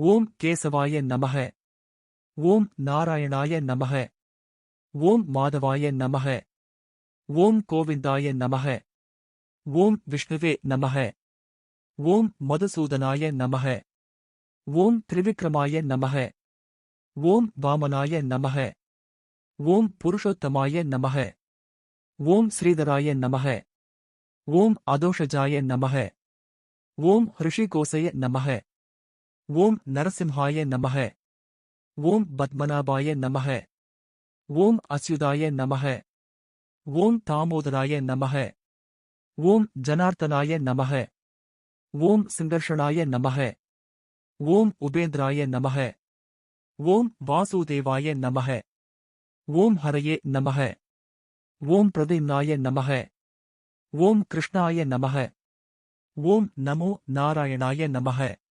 ஓம் கேசவாய நமக. ஓம் நாராயணாய நமக. ஓம் மாதவாய நமக. ஓம் கோவிந்தாய நமக. ஓம் விஷ்ணுவே நமக. ஓம் மதுசூதனாய நமக. ஓம் திரிவிக்ரமாய நமக. ஓம் வாமனாய நமக. ஓம் புருஷோத்தமாய நமக. ஓம் ஸ்ரீதராய நமக. ஓம் அதோஷஜாய நமக. ஓம் ஹிருஷிகோசய நமக. ஓம் நரசிம்ஹாய நமக. ஓம் பத்மநாபாய நமக. ஓம் அஸ்யுதாய நமக. ஓம் தாமோதராய நமக. ஓம் ஜனார்த்தனாய நமக. ஓம் சிங்கர்ஷனாய நமக. ஓம் உபேந்திராய நமக. ஓம் வாசுதேவாய நமக. ஓம் ஹரயே நமக. ஓம் பிரதிம்னாய நமக. ஓம் கிருஷ்ணாய நமக. ஓம் நமோ நாராயணாய நமக.